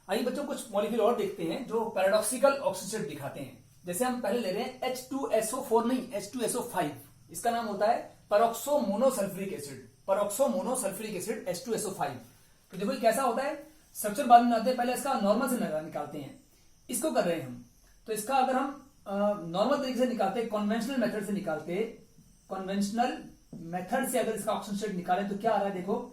आइए बच्चों कुछ मॉलिक्यूल और देखते हैं जो पैराडॉक्सिकल ऑक्सीजन स्टेट दिखाते हैं। जैसे हम पहले ले रहे हैं H2SO4 नहीं H2SO5, इसका नाम होता है peroxo monosulphuric acid. Peroxo monosulphuric acid H2SO5। तो देखो ये कैसा होता है, स्ट्रक्चर बाद में आते हैं, पहले इसका नॉर्मल से निकालते हैं। इसको कर रहे हैं हम, तो इसका अगर हम नॉर्मल तरीके से निकालते हैं, कन्वेंशनल मेथड से निकालते हैं, कन्वेंशनल मेथड से अगर इसका ऑक्सीजन स्टेट निकालें तो क्या आ रहा है, देखो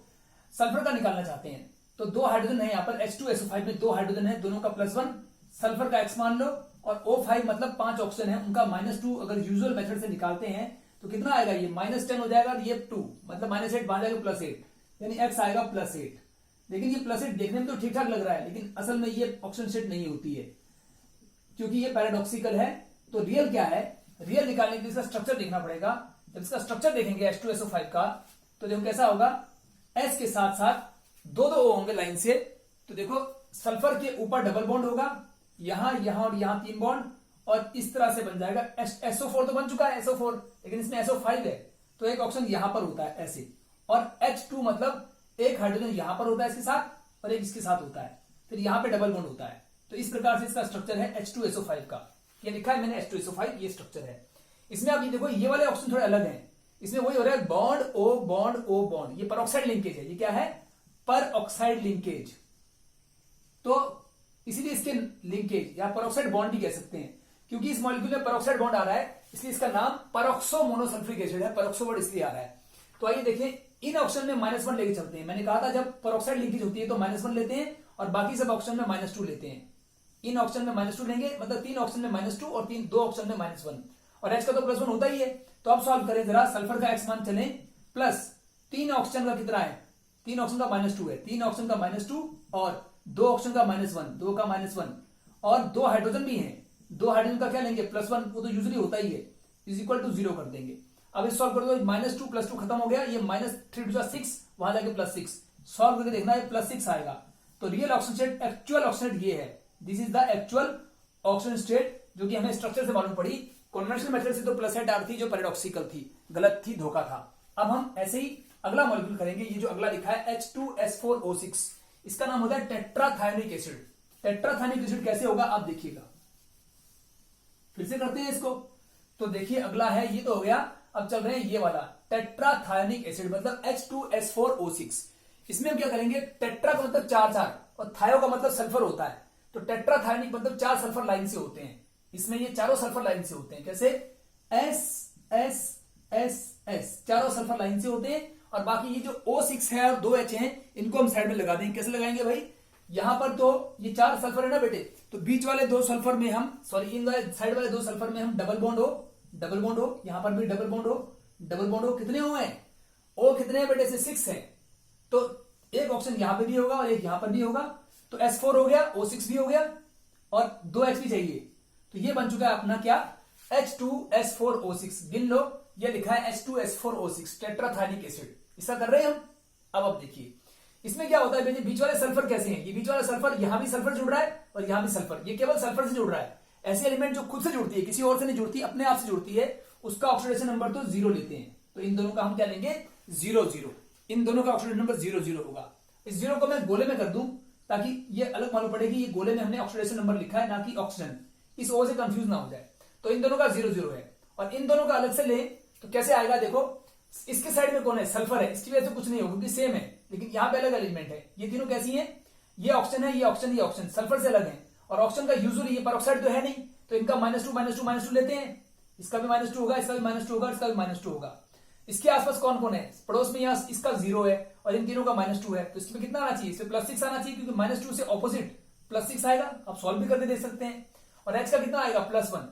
सल्फर का निकालना चाहते हैं तो दो हाइड्रोजन है यहाँ पर H2SO5 में, दो हाइड्रोजन है, दोनों का +1, सल्फर का X मान लो, और O5 मतलब 5 ऑक्सीजन है, उनका -2। अगर यूजुअल मेथड से निकालते हैं तो कितना आएगा, ये -10 हो जाएगा, ये 2 मतलब -8 बाहर जाएगा +8, यानी X आएगा +8। लेकिन ये +8 देखने में तो ठीक ठाक लग रहा है, लेकिन असल में ये ऑक्सीजन स्टेट नहीं होती है क्योंकि ये पैराडॉक्सिकल है। तो रियल क्या है, रियल निकालने के लिए इसका स्ट्रक्चर देखना पड़ेगा। जब इसका स्ट्रक्चर देखेंगे H2SO5 का तो देखो कैसा होगा, S के साथ साथ दो O होंगे लाइन से। तो देखो सल्फर के ऊपर डबल बॉन्ड होगा, यहां और यहां 3 बॉन्ड, और इस तरह से बन जाएगा। SO4 तो बन चुका है SO4, लेकिन इसमें SO5 है तो एक ऑप्शन यहां पर होता है ऐसे, और H2 मतलब एक हाइड्रोजन यहां पर होता है इसके साथ और एक इसके साथ होता है, फिर यहां पे डबल बॉन्ड होता है। तो इस प्रकार से इसका स्ट्रक्चर है H2SO5 का। ये लिखा है मैंने H2SO5, ये स्ट्रक्चर है। इसमें आप ये देखो ये वाले ऑप्शन थोड़े अलग हैं, इसमें वही हो रहा है बॉन्ड O बॉन्ड, ये परऑक्साइड लिंकेज है। ये क्या है, पर ऑक्साइड लिंकेज। तो इसीलिए इसके लिंकेज या परऑक्साइड बॉन्ड भी कह सकते हैं, क्योंकि इस मॉलिक्यूल में परऑक्साइड बॉन्ड आ रहा है, इसलिए इसका नाम परऑक्सो मोनोसल्फ्यूरिक एसिड है। परऑक्सो वर्ड इसलिए आ रहा है। तो आइए देखें, इन ऑक्सीजन में -1 लेके चलते हैं। मैंने कहा था जब परऑक्साइड लिंकेज होती है तो -1 लेते हैं और बाकी सब ऑक्सीजन में -2 लेते हैं। इन ऑक्सीजन में -2 लेंगे, मतलब 3 ऑक्सीजन में -2 और 2 ऑक्सीजन में -1, और H का तो +1 होता ही है। तो अब सॉल्व करें जरा, सल्फर का X मान चले, प्लस 3 ऑक्सीजन का कितना है, 3 ऑक्सीजन का -2 है, 3 ऑक्सीजन का -2 और 2 ऑक्सीजन का -1, 2 का -1, और 2 हाइड्रोजन भी हैं, 2 हाइड्रोजन का क्या लेंगे, +1, वो तो यूजुअली होता ही है, = 0 कर देंगे। अब इस सॉल्व कर दो, -2 +2 खत्म हो गया, ये -3 × 6, वहां जाके +6, सॉल्व करके देखना है +6 आएगा। तो real oxygen state, actual oxygen state ये है, this is the actual oxygen state, जो कि हमें स्ट्रक्चर से मालूम पड़ी। कन्वेंशनल मेथड से तो +8 थी जो पैराडॉक्सिकल थी, गलत थी, धोखा था। अब हम ऐसे ही अगला मॉलिक्यूल करेंगे, ये जो अगला लिखा है H2S4O6, इसका नाम होता है टेट्राथायोनिक एसिड। टेट्राथायोनिक एसिड कैसे होगा आप देखिएगा, फिर से करते हैं इसको। तो देखिए अगला है, ये तो हो गया। अब चल रहे हैं ये वाला टेट्राथायोनिक एसिड, मतलब H2S4O6। इसमें हम क्या करेंगे, टेट्रा का मतलब 4 और थायो का मतलब सल्फर होता है, तो टेट्राथायोनिक मतलब 4 सल्फर लाइन से होते हैं। इसमें ये चारों सल्फर लाइन से होते हैं, कैसे, S चारों सल्फर लाइन से होते हैं, और बाकी ये जो O6 है और 2 H हैं, इनको हम साइड में लगा देंगे। कैसे लगाएंगे भाई, यहां पर तो ये 4 सल्फर है ना बेटे, तो बीच वाले 2 सल्फर में हम, सॉरी इन साइड वाले 2 सल्फर में हम डबल बॉन्ड हो, यहां पर भी डबल बॉन्ड हो, कितने हो हैं, O कितने हैं बेटे से 6 है, तो एक ऑप्शन यहां पे भी होगा और एक यहां पर भी होगा, तो S4 हो गया, O6 भी हो गया, और 2 H भी चाहिए। तो ये बन चुका है अपना क्या, H2S4O6। गिन लो, ये लिखा है H2S4O6 टेट्राथायोनिक एसिड। इसका कर रहे हैं हम। अब देखिए इसमें क्या होता है बेटे, बीच वाले सल्फर कैसे हैं, ये बीच वाला सल्फर, यहां भी सल्फर जुड़ रहा है और यहां भी सल्फर, ये केवल सल्फर से जुड़ रहा है। ऐसे एलिमेंट जो खुद से जुड़ती है, किसी और से नहीं जुड़ती, अपने आप से जुड़ती है, उसका ऑक्सीडेशन नंबर तो 0 लेते हैं। तो इन दोनों का हम क्या लेंगे, 0 इन दोनों का ऑक्सीडेशन नंबर 0 होगा। इस 0 को मैं गोले में कर दूं ताकि ये अलग मालूम पड़ेगी, ये गोले में हमने ऑक्सीडेशन नंबर लिखा है, ना कि ऑक्सीजन, इस O से कंफ्यूज ना हो जाए। तो इन दोनों का 0 है, और इन दोनों का अलग से ले तो कैसे आएगा, देखो इसके साइड में कौन है, सल्फर है, इसकी वजह से कुछ नहीं होगा क्योंकि सेम है, लेकिन यहाँ पे अलग एलिमेंट है। ये तीनों कैसी हैं, ये ऑक्सीजन है, ये ऑक्सीजन सल्फर से अलग है, और ऑक्सीजन का यूजुअली ये परऑक्साइड तो है नहीं, तो इनका -2 लेते हैं। इसका भी -2 होगा, इसका भी -2 होगा, इसका भी -2 होगा। इसके आसपास कौन कौन है, पड़ोस में यहाँ इसका 0 है और इन तीनों का -2 है, तो इसमें कितना आना चाहिए, इसमें +6 आना चाहिए, क्योंकि -2 से ऑपोजिट +6 आएगा। आप सॉल्व भी करके देख सकते हैं। और H का कितना आएगा, +1,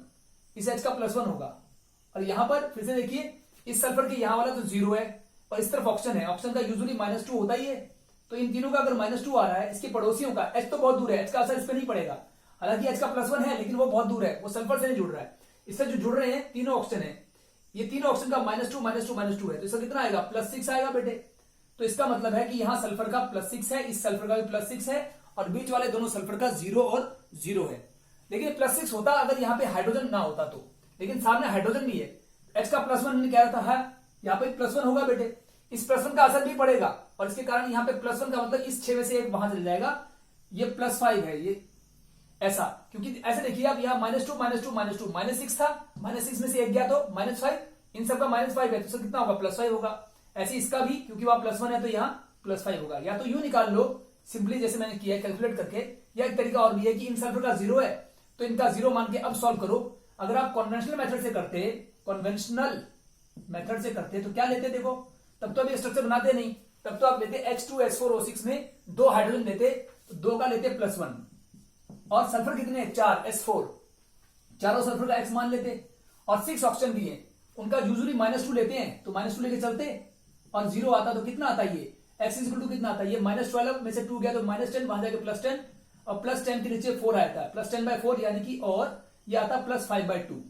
इस H का +1 होगा। और यहां पर फिर से देखिए, इस सल्फर के यहां वाला तो 0 है और इस तरफ ऑक्सीजन है, ऑक्सीजन का यूजुअली -2 होता ही है, तो इन तीनों का अगर -2 आ रहा है, इसके पड़ोसियों का, H तो बहुत दूर है, H का असर इस पर नहीं पड़ेगा, हालांकि H का +1 है लेकिन वो बहुत दूर है, वो सल्फर से नहीं जुड़ रहा है। इससे जो जुड़ रहे हैं तीनों ऑक्सीजन है, ये तीनों ऑक्सीजन का -2 है, तो इसका कितना आएगा, +6 आएगा बेटे। तो इसका मतलब है कि यहां सल्फर का +6 है, इस सल्फर का भी +6 है, और बीच वाले दोनों सल्फर का 0 और 0 है। लेकिन +6 होता अगर यहाँ पे हाइड्रोजन ना होता तो, लेकिन सामने हाइड्रोजन भी है। H का +1 मैंने कह रहा था, यहाँ पे +1 होगा बेटे, इस +1 का असर भी पड़ेगा, और इसके कारण यहाँ पे +1 का मतलब इस 6 में से एक वहां चल जाएगा, ये +5 है, ये ऐसा, क्योंकि ऐसे देखिए आप यहाँ -2 -2 -2 -6 था, -6 में से एक गया तो -5, इन सबका -5 है तो कितना होगा, +5 होगा। ऐसे इसका भी, क्योंकि वहां +1 है तो यहाँ +5 होगा। या तो यूं निकाल लो सिंपली, जैसे मैंने किया है कैलकुलेट करके, या एक तरीका और भी है कि इन सल्फर का 0 है तो इनका 0 मान के अब सॉल्व करो। अगर आप कन्वेंशनल मेथड से करते तो क्या लेते, देखो तब तो अभी स्ट्रक्चर बनाते नहीं, तब तो आप लेते H2SO4 में 2 हाइड्रोजन लेते, तो 2 का लेते +1, और सल्फर कितने 4 S4, चारों सल्फर का X मान लेते, और 6 ऑक्सीजन दिए, उनका यूजुअली -2 लेते हैं तो -2 लेके चलते, और 0 आता तो कितना आता ये X = कितना आता है, ये -12 में से 2 गया तो -10, वहां जाके +10, और +10 के नीचे 4 आया था, +10/4 यानी कि, और ये आता +5/2,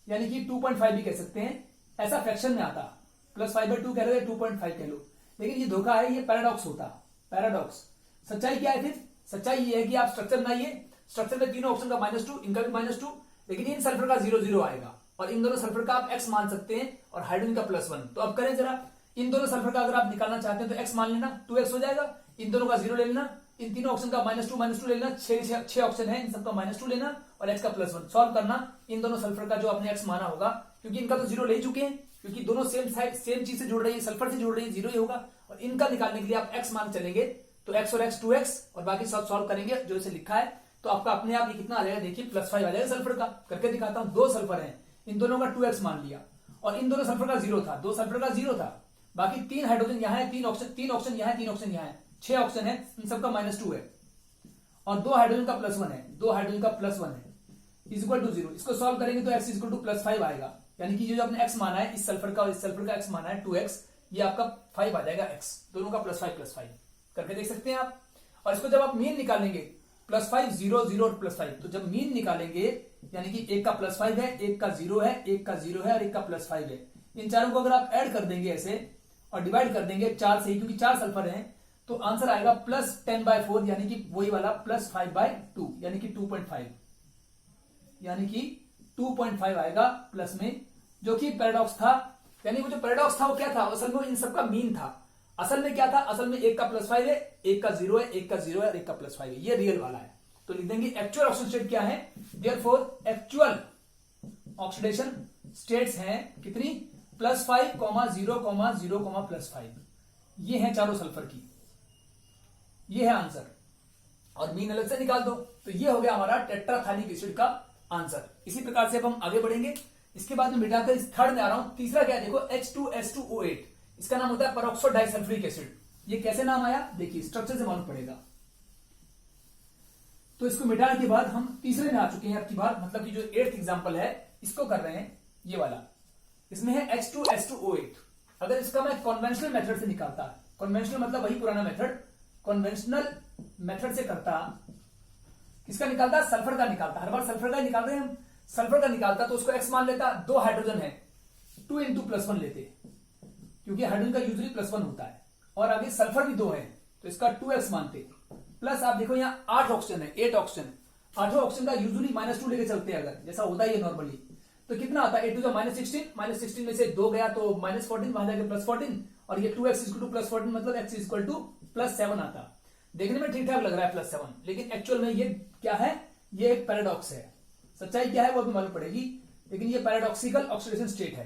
यानी कि 2.5 भी कह सकते हैं, ऐसा फ्रैक्शन में आता, +5/2 कह रहे 2.5 कह लो, लेकिन ये धोखा है, ये पैराडॉक्स होता, पैराडॉक्स। सच्चाई क्या है फिर, सच्चाई ये है कि आप स्ट्रक्चर बनाइए, स्ट्रक्चर में तीनों ऑप्शन का -2, इनका भी -2, लेकिन इन सल्फर का 0 आएगा, और इन दोनों सल्फर का आप X मान सकते हैं, और हाइड्रोजन का +1। तो अब करें जरा, इन दोनों सल्फर का अगर आप निकालना चाहते हैं तो X मान लेना, 2X हो जाएगा, इन दोनों का 0 ले लेना, इन तीनों ऑप्शन का -2 ले लेना, 6 ऑप्शन है, इन सबका -2 लेना, और X का +1 सॉल्व करना, इन दोनों सल्फर का जो आपने X माना होगा, क्योंकि इनका तो 0 ले चुके हैं, क्योंकि दोनों सेम चीज से जुड़ रही है, सल्फर से जुड़ रही है, 0 ही होगा, और इनका निकालने के लिए आप X मान चलेंगे, तो X और X 2X, और बाकी सब सॉल्व करेंगे जो इसे लिखा है, तो आपका अपने आप ये कितना आ जाएगा, देखिए +5 आ जाएगा सल्फर का। करके दिखाता हूं, 2 सल्फर है, इन दोनों का 2X मान लिया, और इन दोनों सल्फर का 0 था, 2 सल्फर का 0 था, बाकी 3 हाइड्रोजन यहाँ है, 3 ऑक्सीजन यहाँ है, 3 ऑक्सीजन यहाँ है, 6 ऑक्सीजन है, इन सबका -2 है, और 2 हाइड्रोजन का +1 है, 2 हाइड्रोजन का +1 है, = 0। इसको सॉल्व करेंगे तो X = +5 आएगा, यानी कि जो आपने X माना है, इस सल्फर का और इस सल्फर का X माना है 2X, ये आपका 5 आ जाएगा X, दोनों का +5 करके देख सकते हैं आप। और इसको जब आप मीन निकालेंगे, +5 0 0 और +5, तो जब मीन निकालेंगे, यानी कि एक का +5 है, एक का 0 है, एक का 0 है, और एक का +5 है, इन चारों को अगर आप ऐड कर देंगे ऐसे और डिवाइड कर देंगे 4 से ही, क्योंकि 4 सल्फर हैं, तो आंसर आएगा +10/4, यानी कि वही वाला +5/2, यानी कि 2.5, यानी कि 2.5 आएगा प्लस में, जो कि पैराडॉक्स था। यानी वो जो पैराडॉक्स था वो क्या था, असल में इन सबका मीन था। असल में क्या था, असल में एक का +5 है, एक का 0 है, एक का 0 है, और एक का +5 है, ये रियल वाला है। तो लिख देंगे एक्चुअल ऑक्सीडेशन स्टेट क्या है, देयरफॉर एक्चुअल ऑक्सीडेशन स्टेट्स हैं कितनी, +5, 0, 0, +5, ये है चारों सल्फर की, ये है आंसर। और मीन अलग से निकाल दो, तो ये हो गया हमारा टेट्राथैलिक एसिड का आंसर। इसी प्रकार से अब हम आगे बढ़ेंगे। इसके बाद में मिटाकर इस थर्ड में आ रहा हूं। तीसरा क्या है, देखो H2S2O8, इसका नाम होता है परऑक्सो डाइसल्फ्यूरिक एसिड। ये कैसे नाम आया, देखिए स्ट्रक्चर से मालूम पड़ेगा। तो इसको मिटाने के बाद हम तीसरे में आ चुके हैं अब की बार, मतलब कि जो 8th एग्जांपल है इसको कर रहे हैं, ये वाला। इसमें है H2S2O8। अगर इसका मैं कन्वेंशनल मेथड से निकालता, कन्वेंशनल मतलब वही पुराना मेथड, कन्वेंशनल मेथड से करता, किसका निकालता, सल्फर का निकालता। हर बार सल्फर का निकाल रहे हैं हम, सल्फर का निकालता तो उसको X मान लेता, 2 हाइड्रोजन है, 2 × +1 लेते, क्योंकि हाइड्रोजन का यूजुअली +1 होता है, और आगे सल्फर भी 2 है तो इसका 2X मानते। प्लस आप देखो यहाँ 8 ऑक्सीजन है, 8 ऑक्सीजन, 8 ऑक्सीजन का यूजुअली -2 लेके चलते हैं, अगर जैसा होता है नॉर्मली, तो कितना आता है 8 to the -16 में से 2 गया तो -14, वहां जाके +14, और ये 2X = +14, मतलब X = +7 आता। देखने में ठीक ठाक लग रहा है +7, लेकिन एक्चुअल में ये क्या है, ये एक पैराडॉक्स है। सच्चाई क्या है वो भी मालूम पड़ेगी, लेकिन ये पैराडॉक्सिकल ऑक्सीडेशन स्टेट है।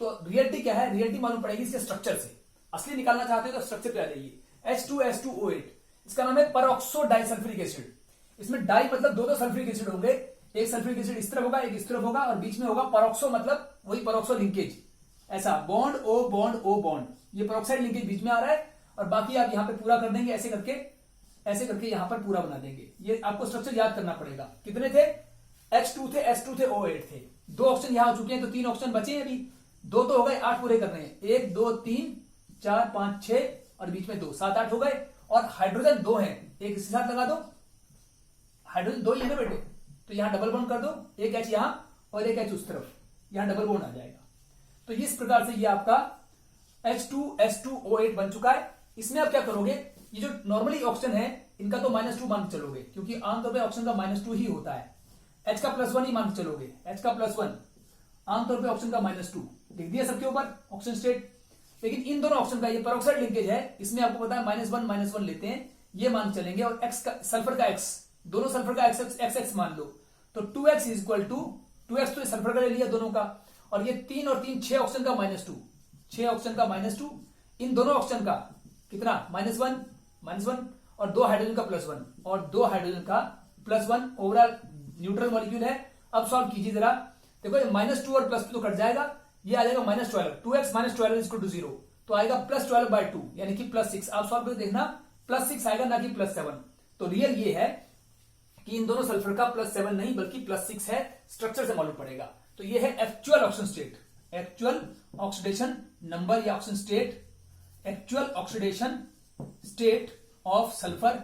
तो रियलिटी क्या है, रियलिटी मालूम पड़ेगी इसके स्ट्रक्चर से। असली निकालना चाहते हो तो स्ट्रक्चर पे आ जाइए। H2S2O8, इसका नाम है परऑक्सो डाइसल्फ्यूरिक एसिड। इसमें डाई मतलब 2 सल्फ्यूरिक एसिड होंगे, एक सल्फ्यूरिक एसिड इस तरफ होगा, एक इस तरफ होगा, और बीच में होगा परऑक्सो, मतलब वही परऑक्सो लिंकेज, ऐसा bond O bond O bond, ये पेरोक्साइड लिंकेज बीच में आ रहा है, और बाकी आप यहां पे पूरा कर देंगे, ऐसे करके यहां पर पूरा बना देंगे। ये आपको स्ट्रक्चर याद करना पड़ेगा। कितने थे, H2 थे, S2 थे, O8 थे। 2 ऑक्सीजन यहां हो चुके हैं, तो 3 ऑक्सीजन बचे हैं अभी, 2 तो हो गए, 8 पूरे करने हैं, 1 2 3 4 5 6, और बीच में 2, 7 8 हो गए। और हाइड्रोजन 2 है, एक इसके साथ लगा दो, हाइड्रोजन 2 ही है ना बेटे, तो यहां डबल बॉन्ड कर दो, एक H यहां और एक H उस तरफ, यहां डबल बॉन्ड आ जाएगा। तो इस प्रकार से ये आपका H2S2O8 बन चुका है। इसमें आप क्या करोगे, ये जो नॉर्मली ऑक्सीजन है इनका तो -2 मान के चलोगे, क्योंकि आमतौर पर ऑक्सीजन का -2 ही होता है। H का +1 ही मान के चलोगे, H का +1 आमतौर पर ऑक्सीजन का -2 लिख दिया सबके ऊपर ऑक्सीजन स्टेट। लेकिन इन दोनों ऑक्सीजन का ये पेरोक्साइड लिंकेज है, इसमें आपको पता है -1 लेते हैं, ये मान चलेंगे और एक्स का सल्फर का एक्स, दोनों सल्फर का एक्स मान लो, तो 2x is equal to 2x तो सल्फर का ले लिया दोनों का, और ये 3 और 3 6 ऑप्शन का -2, 6 ऑप्शन का -2, इन दोनों ऑप्शन का कितना -1 और 2 हाइड्रोजन का +1 और 2 हाइड्रोजन का +1, ओवरऑल न्यूट्रल मॉलिक्यूल है। अब सॉल्व कीजिए जरा, देखो -2 और +2 तो कट जाएगा, ये आ जाएगा -12, 2x - 12 इज इक्वल टू 0, तो आएगा +12/2 यानी कि +6। आप सॉल्व करके देखना +6 आएगा ना कि +7। तो रियल ये है कि इन दोनों सल्फर का +7 नहीं बल्कि +6 है, स्ट्रक्चर से मालूम पड़ेगा। तो ये है actual oxygen state, actual oxidation number या oxygen state, actual oxidation state of sulphur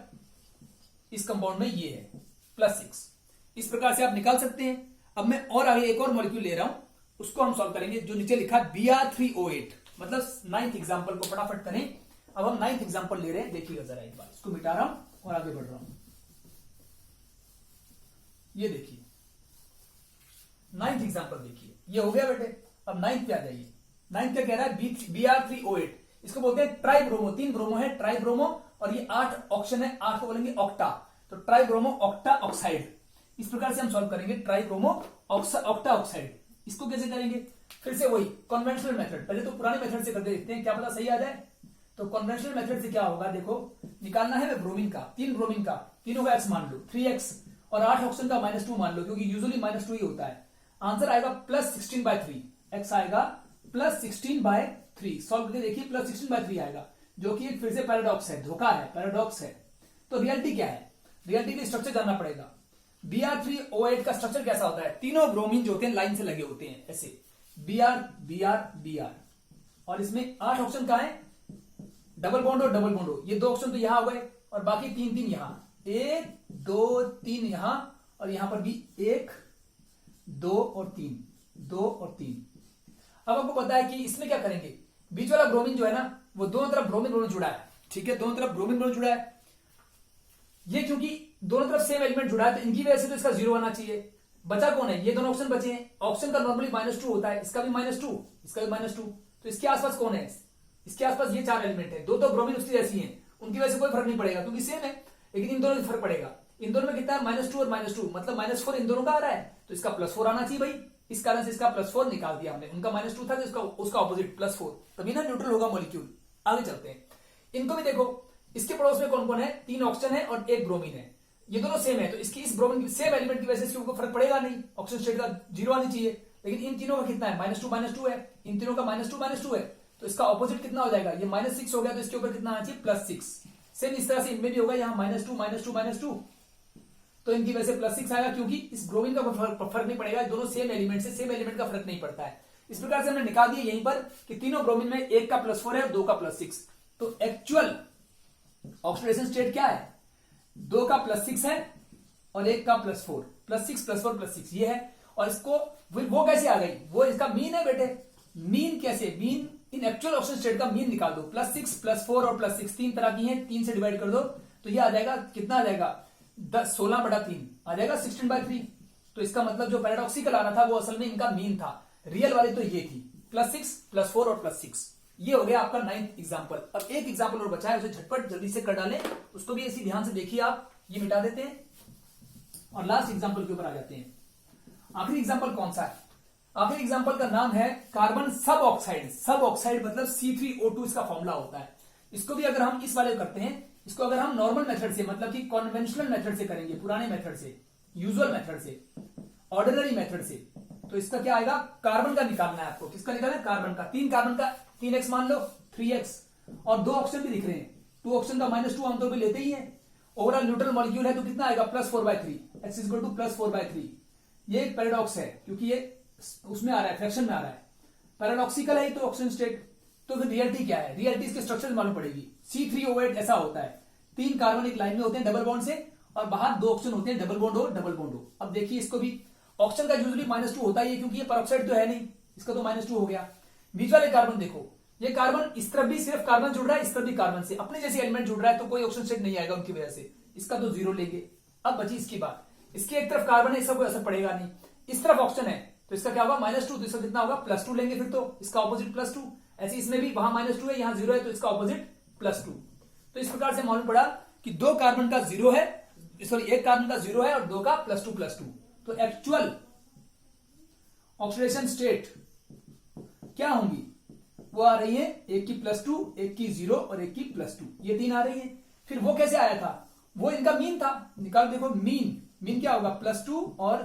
इस कंपाउंड में ये है +6। इस प्रकार से आप निकाल सकते हैं। अब मैं और आगे एक और मॉलिक्यूल ले रहा हूं, उसको हम सॉल्व करेंगे, जो नीचे लिखा Br3O8, मतलब 9th एग्जांपल को फटाफट करें। अब हम 9th एग्जांपल ले रहे हैं, देखिएगा जरा एक बार, इसको मिटा रहा हूं और आगे बढ़ रहा हूं। ये देखिए 9th एग्जांपल देखिए, ये हो गया बेटे। अब 9th पे आ जाइए। 9th क्या कह रहा है, Br3O8, इसको बोलते हैं ट्राइब्रोमो, 3 ब्रोमो है ट्राइब्रोमो, और ये 8 ऑक्सीजन है, 8 को बोलेंगे ऑक्टा, तो ट्राइब्रोमो ऑक्टा ऑक्साइड। इस प्रकार से हम सॉल्व करेंगे ट्राइब्रोमो ऑक्टा ऑक्साइड। इसको कैसे करेंगे, फिर से वही कन्वेंशनल मेथड, पहले तो पुराने मेथड से करके देखते हैं, क्या पता सही आ जाए। तो कन्वेंशनल मेथड से क्या होगा, देखो निकालना है ब्रोमीन का, 3 ब्रोमीन का, तीनों का x मान लो 3x, और 8 ऑक्सीजन का -2 मान लो, क्योंकि यूजुअली -2 ही होता है। आंसर आएगा +16/3, x आएगा +16/3। सॉल्व करके देखिए +16/3 आएगा, जो कि एक फिर से पैराडॉक्स है, धोखा है, पैराडॉक्स है। तो रियलिटी क्या है, रियलिटी का स्ट्रक्चर जानना पड़ेगा। Br3O8 का स्ट्रक्चर कैसा होता है, तीनों ब्रोमीन जो होते हैं लाइन से लगे होते हैं ऐसे, Br, और इसमें 8 ऑप्शन का है, डबल बॉन्ड और डबल बॉन्ड हो, ये 2 ऑप्शन तो यहां हो गए, और बाकी 3 यहां, 1 2 3 यहां, और यहां पर भी 1 2 और 3, 2 और 3। अब आपको पता है कि इसमें क्या करेंगे, बीच वाला ब्रोमीन जो है ना, वो दोनों तरफ ब्रोमीन जुड़ा है, ठीक है, दोनों तरफ ब्रोमीन जुड़ा है। ये क्योंकि दोनों तरफ सेम एलिमेंट जुड़ा है, तो इनकी वजह से तो इसका 0 आना चाहिए। बचा कौन है, ये दोनों ऑप्शन बचे हैं, ऑप्शन का नॉर्मली -2 होता है, इसका भी -2, इसका भी -2, तो इसके आसपास कौन है, इसके आसपास ये 4 एलिमेंट है, दो ब्रोमीन उसकी जैसी हैं, उनकी वजह से कोई फर्क नहीं पड़ेगा क्योंकि सेम है, लेकिन इन दोनों में फर्क पड़ेगा। इन दोनों में कितना है, -2 और -2, मतलब -4 इन दोनों का आ रहा है, तो इसका +4 आना चाहिए भाई, इस कारण से इसका +4 निकाल दिया हमने। उनका -2 था, तो उसका ऑपोजिट +4, तभी ना न्यूट्रल होगा मॉलिक्यूल। आगे चलते हैं, इनको भी देखो, इसके पड़ोस में कौन कौन है, 3 ऑक्सीजन है और 1 ब्रोमीन है, ये दोनों सेम है, तो इसकी इस ब्रोमीन सेम एलिमेंट की वजह से इसको फर्क पड़ेगा नहीं, ऑक्सीजन स्टेट का 0 आनी चाहिए। लेकिन इन तीनों का कितना है, -2 है, इन तीनों का -2 है, तो इसका ऑपोजिट कितना हो जाएगा, ये -6 हो गया, तो इसके ऊपर कितना आना चाहिए, +6। सेम इस तरह से इनमें भी होगा, यहाँ -2, तो इनकी वजह से +6 आएगा, क्योंकि इस ब्रोमीन का फर्क नहीं पड़ेगा, दोनों सेम एलिमेंट से, सेम एलिमेंट का फर्क नहीं पड़ता है। इस प्रकार से हमने निकाल दिया यहीं पर कि तीनों ब्रोमीन में 1 का +4 है और 2 का +6। तो एक्चुअल ऑक्सीडेशन स्टेट क्या है, 2 का +6 है और 1 का +4, +6 +4 +6 ये है। और इसको वो कैसे आ गई, वो इसका मीन है बेटे। मीन कैसे, mean in actual oxygen state का मीन निकाल दो, +6 +4 और +6 तीन तरह की हैं, 3 से डिवाइड कर दो, तो ये आ जाएगा, कितना आ जाएगा, 16/3 आ जाएगा, 16/3। तो इसका मतलब जो पैराडॉक्सिकल आ रहा था वो असल में इनका मीन था, रियल वाली तो ये थी, +6 +4 और +6। ये हो गया आपका 9th एग्जाम्पल। अब एक एग्जाम्पल और बचा है, उसे झटपट जल्दी से कर डालें, उसको भी ऐसी ध्यान से देखिए आप, ये मिटा देते हैं और लास्ट एग्जाम्पल के ऊपर आ जाते हैं। आखिरी एग्जाम्पल कौन सा है, आखिरी एग्जाम्पल का नाम है कार्बन सब ऑक्साइड। सब ऑक्साइड मतलब C3O2 इसका फॉर्मूला होता है। इसको भी अगर हम इस वाले करते हैं, इसको अगर हम नॉर्मल मेथड से, मतलब कि कन्वेंशनल मेथड से करेंगे, पुराने मेथड से, यूजुअल मेथड से, ऑर्डिनरी मेथड से, तो इसका क्या आएगा, कार्बन का निकालना है आपको। किसका निकालना है, कार्बन का। 3 कार्बन का 3x मान लो, 3x, और 2 ऑक्सीजन भी दिख रहे हैं, 2 ऑक्सीजन का -2 आमतौर पर लेते ही है। ओवरऑल न्यूट्रल मॉलिक्यूल है, तो कितना आएगा, +4/3, x इज इक्वल टू +4/3। ये एक पैराडॉक्स है, क्योंकि ये उसमें आ रहा है, फ्रैक्शन में आ रहा है, पैराडॉक्सिकल है तो ऑक्सीजन स्टेट। तो फिर रियलिटी क्या है, रियलिटी इसके स्ट्रक्चर मालूम पड़ेगी। C3O8 ऐसा होता है, 3 कार्बन एक लाइन में होते हैं डबल बॉन्ड से, और बाहर 2 ऑक्सीजन होते हैं डबल बॉन्ड हो, डबल बॉन्ड हो। अब देखिए इसको भी, ऑक्सीजन का यूजुअली -2 होता है, क्योंकि ये परऑक्साइड तो है नहीं, इसका तो -2 हो गया। बीच वाले कार्बन देखो, ये कार्बन इस तरफ भी सिर्फ कार्बन जुड़ रहा है, इस तरफ भी कार्बन से अपने जैसे एलिमेंट जुड़ रहा है, तो कोई ऑक्सीजन स्टेट नहीं आएगा उनकी वजह से, इसका तो 0 लेंगे। अब बची इसकी बात, इसकी एक तरफ कार्बन है, इसका कोई असर पड़ेगा नहीं, इस तरफ ऑक्सीजन है, तो इसका क्या होगा, -2, तो इसका कितना होगा, +2 लेंगे, फिर तो इसका ऑपोजिट +2। ऐसे इसमें भी वहां -2 है, यहाँ 0 है, तो इसका ऑपोजिट +2। तो इस प्रकार से मालूम पड़ा कि 2 कार्बन का 0 है, सॉरी 1 कार्बन का 0 है और 2 का +2 तो एक्चुअल ऑक्सीडेशन स्टेट क्या होंगी, वो आ रही है एक की +2, एक की 0 और एक की +2, ये 3 आ रही है। फिर वो कैसे आया था, वो इनका मीन था, निकाल देखो मीन क्या होगा, +2 और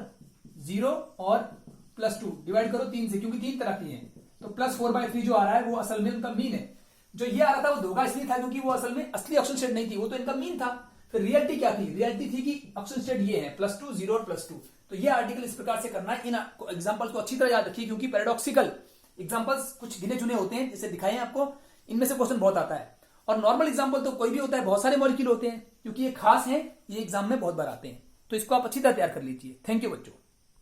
0 और +2 डिवाइड करो 3 से, क्योंकि 3 तरह की है, तो +4/3 जो आ रहा है वो असल में उनका मीन है। जो ये आ रहा था वो धोखा इसलिए था क्योंकि वो असल में असली ऑक्सीजन स्टेट नहीं थी, वो तो इनका मीन था। फिर रियलिटी क्या थी, रियलिटी थी कि ऑक्सीजन स्टेट ये है +2, 0 और +2। तो ये आर्टिकल इस प्रकार से करना है। इन एग्जांपल को अच्छी तरह याद रखिए, क्योंकि पैराडॉक्सिकल एग्जांपल्स कुछ गिने चुने होते हैं, जैसे दिखाए आपको, इनमें से क्वेश्चन बहुत आता है। और नॉर्मल एग्जांपल तो कोई भी होता है, बहुत सारे मॉलिक्यूल होते हैं, क्योंकि ये खास है, ये एग्जाम में बहुत बार आते हैं। तो इसको आप अच्छी तरह तैयार कर लीजिए। थैंक यू बच्चों।